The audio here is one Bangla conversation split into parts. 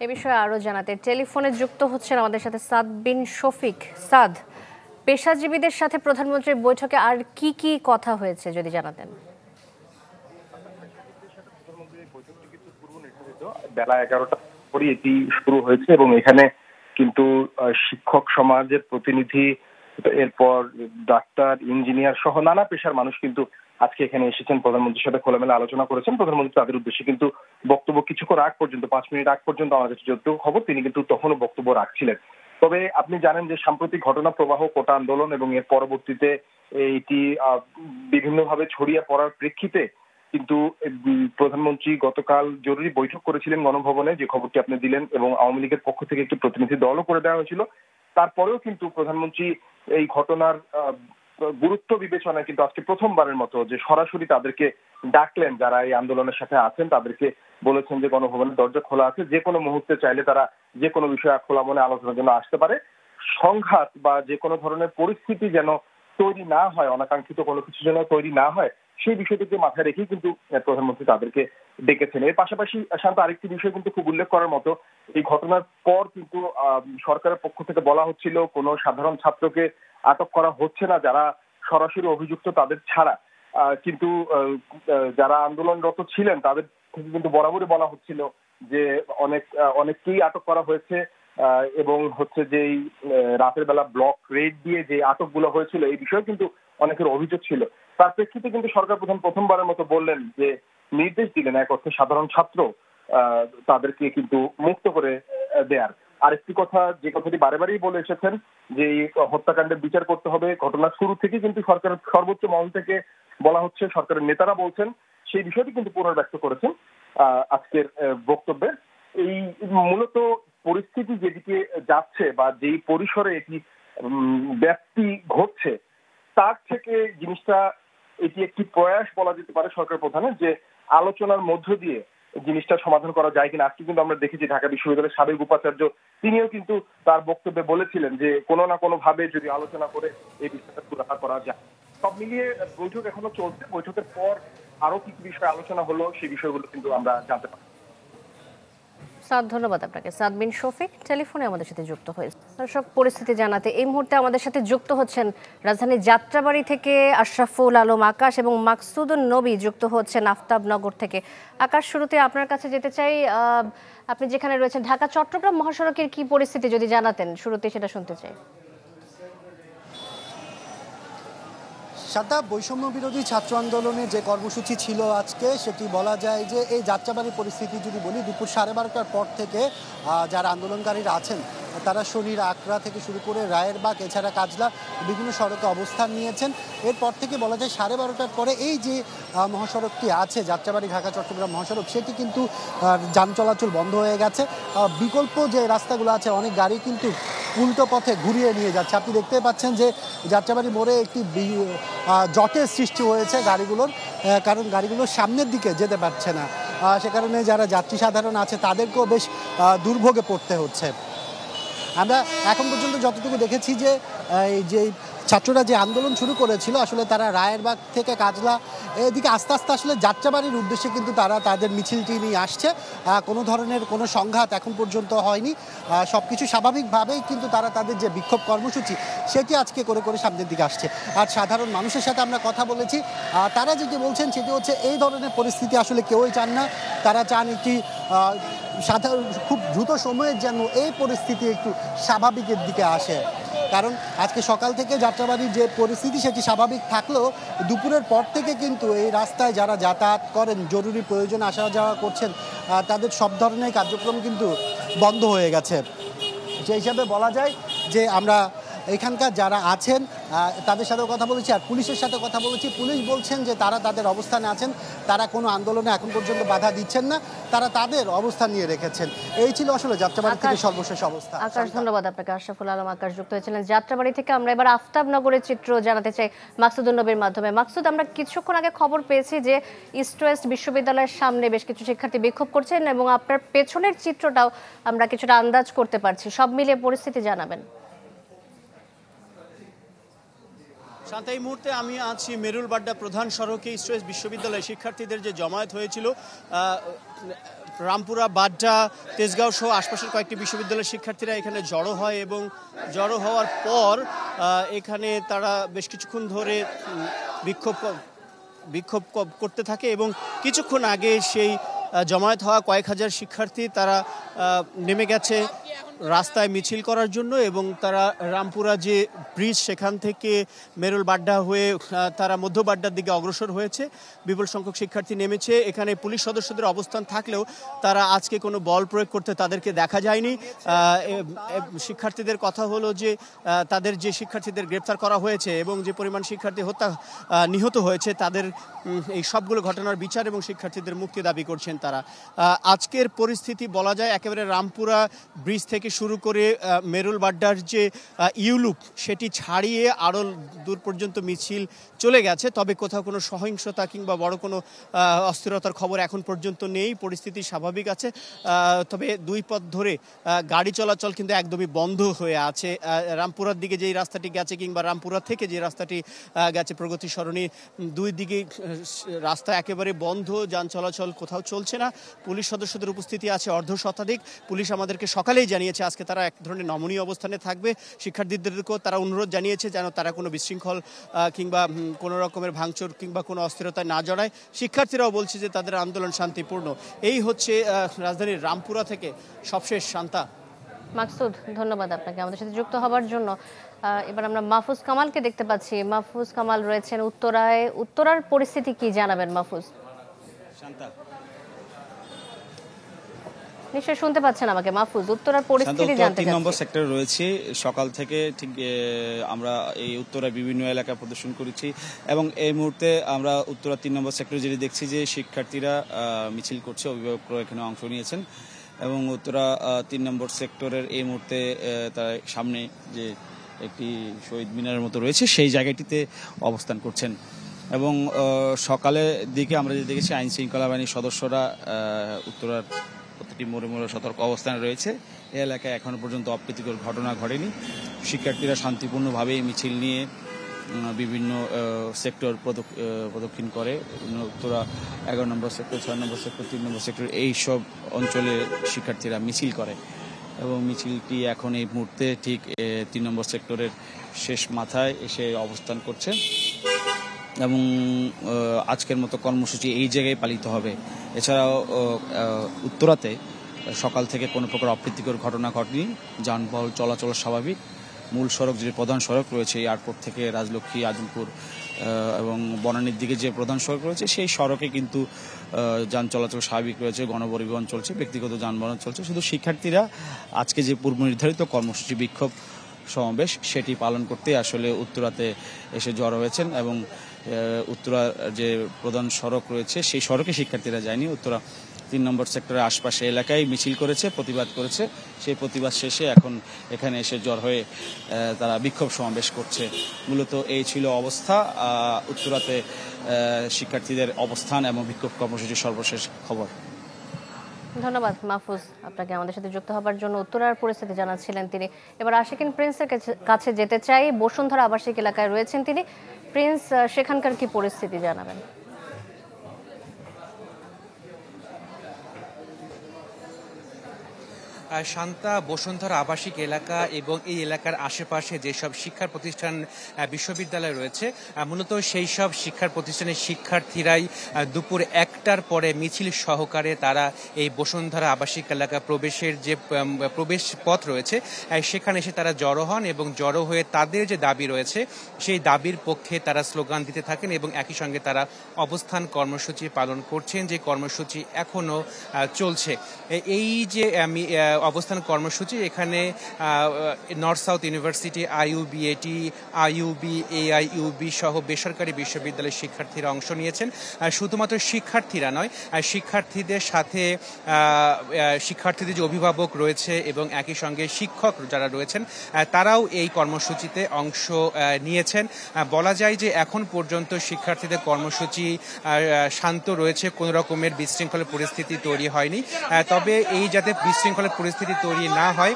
এ বিষয়ে আরো জানাতে টেলিফোনে যুক্ত হচ্ছেন আমাদের সাথে সাদ বিন শফিক। সাদ, পেশাজীবীদের সাথে প্রধানমন্ত্রীর বৈঠকে আর কি কি কথা হয়েছে যদি জানাতেন। বেলা 11টা পরে এটি শুরু হয়েছে এবং এখানে কিন্তু শিক্ষক সমাজের প্রতিনিধি, এরপর ডাক্তার, ইঞ্জিনিয়ার সহ নানা পেশার মানুষ কিন্তু আজকে এখানে এসেছেন, প্রধানমন্ত্রীর সাথে খোলামেলা আলোচনা করেছেন। প্রধানমন্ত্রী তাদের উদ্দেশ্যে কিন্তু বক্তব্য কিছুক্ষণ আগ পর্যন্ত 5 মিনিট আগ পর্যন্ত আমার কাছে যতটুকু খবর তিনি কিন্তু তখনও বক্তব্য রাখছিলেন। তবে আপনি জানেন যে সাম্প্রতিক ঘটনা প্রবাহ, কোটা আন্দোলন এবং এর পরবর্তীতে এইটি বিভিন্নভাবে ছড়িয়ে পড়ার প্রেক্ষিতে কিন্তু প্রধানমন্ত্রী গতকাল জরুরি বৈঠক করেছিলেন গণভবনে, যে খবরটি আপনি দিলেন, এবং আওয়ামী লীগের পক্ষ থেকে একটি প্রতিনিধি দলও করে দেওয়া হয়েছিল। তারপরেও কিন্তু প্রধানমন্ত্রী এই ঘটনার গুরুত্ব বিবেচনায় কিন্তু আজকে প্রথমবারের মতো যে সরাসরি তাদেরকে ডাকলেন, যারা এই আন্দোলনের সাথে আছেন তাদেরকে বলেছেন যে গণভবনের দরজা খোলা আছে, যে কোনো মুহূর্তে চাইলে তারা যে কোনো বিষয়ে খোলা মনে আলোচনার জন্য আসতে পারে। সংঘাত বা যে কোনো ধরনের পরিস্থিতি যেন তৈরি না হয়, অনাকাঙ্ক্ষিত কোনো কিছু যেন তৈরি না হয়, সেই বিষয়টিকে মাথায় রেখেই কিন্তু প্রধানমন্ত্রী তাদেরকে ডেকেছেন। এর পাশাপাশি শান্ত আরেকটি বিষয় কিন্তু খুব উল্লেখ করার মতো, এই ঘটনার পর কিন্তু সরকারের পক্ষ থেকে বলা হচ্ছিল কোনো সাধারণ ছাত্রকে আটক করা হচ্ছে না যারা সরাসরি অভিযুক্ত তাদের ছাড়া, কিন্তু যারা আন্দোলনরত ছিলেন তাদের থেকে কিন্তু বরাবরই বলা হচ্ছিল যে অনেককেই আটক করা হয়েছে, এবং হচ্ছে যে রাতের বেলা ব্লক রেড দিয়ে যে আটকগুলো হয়েছিল এই বিষয়ে কিন্তু অনেকের অভিযোগ ছিল। তার প্রেক্ষিতে কিন্তু সরকার প্রধান প্রথমবারের মতো বললেন যে, নির্দেশ দিলেন এক অর্থে সাধারণ ছাত্র তাদেরকে কিন্তু মুক্ত করে দেয়ার। আরেকটি কথা, যে কথাটি বারে বারেই বলে এসেছেন যে এই হত্যাকাণ্ডের বিচার করতে হবে, ঘটনার শুরু থেকে কিন্তু সরকারের সর্বোচ্চ মহল থেকে বলা হচ্ছে, সরকারের নেতারা বলছেন, সেই বিষয়টি কিন্তু পুনর্ব্যক্ত করেছেন আজকের বক্তব্যে। এই মূলত পরিস্থিতি যেদিকে যাচ্ছে বা যেই পরিসরে এটি ব্যাপ্তি ঘটছে, তার থেকে জিনিসটা এটি একটি প্রয়াস বলা যেতে পারে সরকার প্রধানের, যে আলোচনার মধ্য দিয়ে জিনিসটা সমাধান করা যায় কিনা। আজকে কিন্তু আমরা দেখেছি ঢাকা বিশ্ববিদ্যালয়ের সাবেক উপাচার্য তিনিও কিন্তু তার বক্তব্যে বলেছিলেন যে কোনো না কোনো ভাবে যদি আলোচনা করে এই বিষয়টা সুরাহা করা যায়। সব মিলিয়ে বৈঠক এখনো চলছে, বৈঠকের পর আরো কি কি বিষয়ে আলোচনা হলো সেই বিষয়গুলো কিন্তু আমরা জানতে পারি। সাদ, ধন্যবাদ আপনাকে। সাদ বিন শফিক টেলিফোনে আমাদের সাথে যুক্ত হয়েছে। দর্শক, পরিস্থিতি জানাতে এই মুহূর্তে আমাদের সাথে যুক্ত হচ্ছেন রাজধানীর যাত্রাবাড়ি থেকে আশরাফুল আলম আকাশ এবং মাকসুদুন নবী যুক্ত হচ্ছেন আফতাবনগর থেকে। আকাশ, শুরুতে আপনার কাছে যেতে চাই, আপনি যেখানে রয়েছেন ঢাকা চট্টগ্রাম মহাসড়কের কি পরিস্থিতি যদি জানাতেন, শুরুতে সেটা শুনতে চাই। সাদা, বৈষম্য বিরোধী ছাত্র আন্দোলনের যে কর্মসূচি ছিল আজকে, সেটি বলা যায় যে এই যাত্রাবাড়ির পরিস্থিতি যদি বলি, দুপুর 12:30টার পর থেকে যারা আন্দোলনকারীরা আছেন তারা শনির আকরা থেকে শুরু করে রায়েরবাগ, এছাড়া কাজলা বিভিন্ন সড়কে অবস্থান নিয়েছেন। এরপর থেকে বলা যায় 12:30টার পরে এই যে মহাসড়কটি আছে, যাত্রাবাড়ি ঢাকা চট্টগ্রাম মহাসড়ক, সেটি কিন্তু যান চলাচল বন্ধ হয়ে গেছে। বিকল্প যে রাস্তাগুলো আছে, অনেক গাড়ি কিন্তু উল্টো পথে ঘুরিয়ে নিয়ে যাচ্ছে। আপনি দেখতে পাচ্ছেন যে যাত্রাবাড়ি মোড়ে একটি জটের সৃষ্টি হয়েছে গাড়িগুলোর, কারণ গাড়িগুলো সামনের দিকে যেতে পারছে না। সে কারণে যারা যাত্রী সাধারণ আছে তাদেরকেও বেশ দুর্ভোগে পড়তে হচ্ছে। আমরা এখন পর্যন্ত যতটুকু দেখেছি যে এই যে ছাত্ররা যে আন্দোলন শুরু করেছিল, আসলে তারা রায়েরবাগ থেকে কাজলা এদিকে আস্তে আস্তে আসলে যাত্রাবাড়ির উদ্দেশ্যে কিন্তু তারা তাদের মিছিলটি নিয়ে আসছে। কোনো ধরনের কোনো সংঘাত এখন পর্যন্ত হয়নি, সব কিছু স্বাভাবিকভাবেই কিন্তু তারা তাদের যে বিক্ষোভ কর্মসূচি সেটি আজকে করে করে সামনের দিকে আসছে। আর সাধারণ মানুষের সাথে আমরা কথা বলেছি, তারা যেটি বলছেন সেটি হচ্ছে এই ধরনের পরিস্থিতি আসলে কেউই চান না। তারা চান একটি সাধারণ খুব দ্রুত সময়ে যেন এই পরিস্থিতি একটু স্বাভাবিকের দিকে আসে। কারণ আজকে সকাল থেকে যাত্রাবাড়ির যে পরিস্থিতি সেটি স্বাভাবিক থাকলেও দুপুরের পর থেকে কিন্তু এই রাস্তায় যারা যাতায়াত করেন, জরুরি প্রয়োজনে আসা যাওয়া করছেন, তাদের সব ধরনের কার্যক্রম কিন্তু বন্ধ হয়ে গেছে। সেই হিসাবে বলা যায় যে আমরা এখানকার যারা আছেন তাদের সাথেও কথা বলেছি, আর পুলিশের সাথে কথা বলেছি। পুলিশ বলছেন যে তারা তাদের অবস্থানে আছেন, তারা কোনো আন্দোলনে এখন পর্যন্ত বাধা দিচ্ছেন না, তারা তাদের অবস্থান নিয়ে রেখেছেন। এই ছিল আসলে যাত্রাবাড়ি থেকে সর্বশেষ অবস্থা। আকাশ, ধন্যবাদ আপনাকে। আশরাফুল আলম আকাশ যুক্ত হয়েছিলেন যাত্রাবাড়ি থেকে। আমরা এবার আফতাবনগরের চিত্র জানাতে চাই মাকসুদুন নবীর মাধ্যমে। মাকসুদ, আমরা কিছুক্ষণ আগে খবর পেয়েছি যে ইস্ট ওয়েস্ট বিশ্ববিদ্যালয়ের সামনে বেশ কিছু শিক্ষার্থী বিক্ষোভ করছেন এবং আপনার পেছনের চিত্রটাও আমরা কিছুটা আন্দাজ করতে পারছি। সব মিলিয়ে পরিস্থিতি জানাবেন। শান্ত, এই মুহূর্তে আমি আছি মেরুল বাড্ডা প্রধান সড়কে। ইস্ট ওয়েস্ট বিশ্ববিদ্যালয়ে শিক্ষার্থীদের যে জমায়েত হয়েছিল রামপুরা, বাড্ডা, তেজগাঁও সহ আশপাশের কয়েকটি বিশ্ববিদ্যালয়ের শিক্ষার্থীরা এখানে জড়ো হয় এবং জড়ো হওয়ার পর এখানে তারা বেশ কিছুক্ষণ ধরে বিক্ষোভ করতে থাকে এবং কিছুক্ষণ আগে সেই জমায়েত হওয়া কয়েক হাজার শিক্ষার্থী তারা নেমে গেছে রাস্তায় মিছিল করার জন্য এবং তারা রামপুরা যে ব্রিজ সেখান থেকে মেরুল বাড্ডা হয়ে তারা মধ্য বাড্ডার দিকে অগ্রসর হয়েছে। বিপুল সংখ্যক শিক্ষার্থী নেমেছে। এখানে পুলিশ সদস্যদের অবস্থান থাকলেও তারা আজকে কোনো বল প্রয়োগ করতে তাদেরকে দেখা যায়নি। শিক্ষার্থীদের কথা হলো যে তাদের যে শিক্ষার্থীদের গ্রেপ্তার করা হয়েছে এবং যে পরিমাণ শিক্ষার্থী নিহত হয়েছে তাদের এই সবগুলো ঘটনার বিচার এবং শিক্ষার্থীদের মুক্তি দাবি করছেন তারা। আজকের পরিস্থিতি বলা যায় একেবারে রামপুরা ব্রিজ থেকে শুরু করে মেরুল বাড্ডার যে ইউলুপ সেটি ছাড়িয়ে আরও দূর পর্যন্ত মিছিল চলে গেছে। তবে কোথাও কোনো সহিংসতা কিংবা বড় কোনো অস্থিরতার খবর এখন পর্যন্ত নেই। পরিস্থিতি স্বাভাবিক আছে। তবে দুই পথ ধরে গাড়ি চলাচল কিন্তু একদমই বন্ধ হয়ে আছে। রামপুরার দিকে যেই রাস্তাটি গেছে কিংবা রামপুরা থেকে যে রাস্তাটি গেছে প্রগতি সরণি, দুই দিকে রাস্তা একেবারে বন্ধ, যান চলাচল কোথাও চলছে না। পুলিশ সদস্যদের উপস্থিতি আছে অর্ধ শতাধিক। পুলিশ আমাদেরকে সকালেই জানিয়েছে আজকে তারা এক ধরনের নমনীয় অবস্থানে থাকবে। শিক্ষার্থীদেরকেও তারা অনুরোধ জানিয়েছে যেন তারা কোনো বিশৃঙ্খল কিংবা কোনো রকমের ভাঙচুর কিংবা কোনো অস্থিরতায় না জড়ায়। শিক্ষার্থীরাও বলছে যে তাদের আন্দোলন শান্তিপূর্ণ। এই হচ্ছে রাজধানীর রামপুরা থেকে সবশেষ। শান্তা। মাকসুদ, ধন্যবাদ আপনাকে আমাদের সাথে যুক্ত হবার জন্য। এবার আমরা মাহফুজ কামালকে দেখতে পাচ্ছি। মাহফুজ কামাল রয়েছেন উত্তরায়। উত্তরার পরিস্থিতি কি জানাবেন মাহফুজ? শান্তা, নিশ্চয়ই শুনতে পাচ্ছেন আমাকে মাহফুজ? উত্তরার পরিস্থিতি জানতে চাচ্ছি। 3 নম্বর সেক্টরে রয়েছে। সকাল থেকে ঠিক আমরা এই উত্তরার বিভিন্ন এলাকায় প্রদর্শন করেছি এবং এই মুহূর্তে আমরা উত্তরা 3 নম্বর সেক্টরে যেটি দেখছি যে শিক্ষার্থীরা মিছিল করছে, অভিভাবকরা এখানে অংশ নিয়েছেন এবং উত্তরা 3 নম্বর সেক্টরের এই মুহূর্তে তার সামনে যে একটি শহীদ মিনারের মতো রয়েছে সেই জায়গাটিতে অবস্থান করছেন এবং সকালের দিকে আমরা যে দেখেছি আইন শৃঙ্খলা বাহিনীর সদস্যরা উত্তরার প্রতিটি মোড়ে মোড়ে সতর্ক অবস্থানে রয়েছে। এই এলাকায় এখনো পর্যন্ত অপ্রীতিকর ঘটনা ঘটেনি। শিক্ষার্থীরা শান্তিপূর্ণভাবে মিছিল নিয়ে বিভিন্ন সেক্টর প্রদক্ষিণ করে। উত্তরা 11 নম্বর সেক্টর, 6 নম্বর সেক্টর, 3 নম্বর সেক্টর এই সব অঞ্চলে শিক্ষার্থীরা মিছিল করে এবং মিছিলটি এখন এই মুহূর্তে ঠিক 3 নম্বর সেক্টরের শেষ মাথায় এসে অবস্থান করছে এবং আজকের মতো কর্মসূচি এই জায়গায় পালিত হবে। এছাড়াও উত্তরাতে সকাল থেকে কোনো প্রকার অপ্রীতিকর ঘটনা ঘটেনি। যানবাহন চলাচল স্বাভাবিক। মূল সড়ক যে প্রধান সড়ক রয়েছে এয়ারপোর্ট থেকে রাজলক্ষ্মী, আজমপুর এবং বনানীর দিকে যে প্রধান সড়ক রয়েছে সেই সড়কে কিন্তু যান চলাচল স্বাভাবিক রয়েছে। গণপরিবহন চলছে, ব্যক্তিগত যানবাহন চলছে। শুধু শিক্ষার্থীরা আজকে যে পূর্ব নির্ধারিত কর্মসূচি বিক্ষোভ সমাবেশ সেটি পালন করতে আসলে উত্তরাতে এসে জড়ো হয়েছেন এবং উত্তরা যে প্রধান সড়ক রয়েছে সেই সড়কে শিক্ষার্থীরা যায়নি। উত্তরা 3 নম্বর সেক্টরের আশপাশে এলাকায় মিছিল করেছে, প্রতিবাদ করেছে। সেই প্রতিবাদ শেষে এখন এখানে এসে জড়ো হয়ে তারা বিক্ষোভ সমাবেশ করছে। মূলত এই ছিল অবস্থা উত্তরাতে শিক্ষার্থীদের অবস্থান এবং বিক্ষোভ কর্মসূচির সর্বশেষ খবর। ধন্যবাদ মাহফুজ আপনাকে আমাদের সাথে যুক্ত হবার জন্য। উত্তরার পরিস্থিতি জানাচ্ছিলেন তিনি। এবার আশিকিন প্রিন্সের কাছে যেতে চাই। বসুন্ধরা আবাসিক এলাকায় রয়েছেন তিনি। প্রিন্স, সেখানকার কি পরিস্থিতি জানাবেন? শান্তা, বসুন্ধরা আবাসিক এলাকা এবং এই এলাকার আশেপাশে যেসব শিক্ষা প্রতিষ্ঠান বিশ্ববিদ্যালয় রয়েছে মূলত সেই সব শিক্ষার প্রতিষ্ঠানের শিক্ষার্থীরাই দুপুর 1টার পরে মিছিল সহকারে তারা এই বসুন্ধরা আবাসিক এলাকা প্রবেশের যে প্রবেশ পথ রয়েছে সেখানে এসে তারা জড়ো হন এবং জড়ো হয়ে তাদের যে দাবি রয়েছে সেই দাবির পক্ষে তারা স্লোগান দিতে থাকেন এবং একই সঙ্গে তারা অবস্থান কর্মসূচি পালন করছেন, যে কর্মসূচি এখনও চলছে। এই যে অবস্থান কর্মসূচি এখানে north south university, IUBAT, IUB, AIUB সহ বেসরকারি বিশ্ববিদ্যালয়ের শিক্ষার্থীরা অংশ নিয়েছেন। শুধুমাত্র শিক্ষার্থীরা নয়, শিক্ষার্থীদের সাথে শিক্ষার্থীদের যে অভিভাবক রয়েছে এবং একই সঙ্গে শিক্ষক যারা রয়েছেন তারাও এই কর্মসূচিতে অংশ নিয়েছেন। বলা যায় যে এখন পর্যন্ত শিক্ষার্থীদের কর্মসূচি শান্ত রয়েছে, কোনো রকমের বিশৃঙ্খলের পরিস্থিতি তৈরি হয়নি। তবে এই যাতে বিশৃঙ্খলের পরিস্থিতি তৈরি না হয়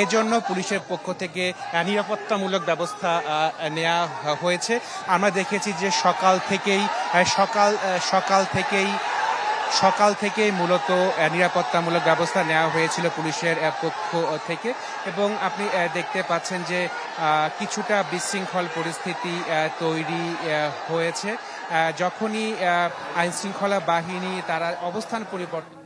এজন্য পুলিশের পক্ষ থেকে নিরাপত্তামূলক ব্যবস্থা নেওয়া হয়েছে। আমরা দেখেছি যে সকাল থেকেই সকাল থেকে মূলত নিরাপত্তামূলক ব্যবস্থা নেওয়া হয়েছিল পুলিশের পক্ষ থেকে, এবং আপনি দেখতে পাচ্ছেন যে কিছুটা বিশৃঙ্খল পরিস্থিতি তৈরি হয়েছে। যখনই আইনশৃঙ্খলা বাহিনী তারা অবস্থান পরিবর্তন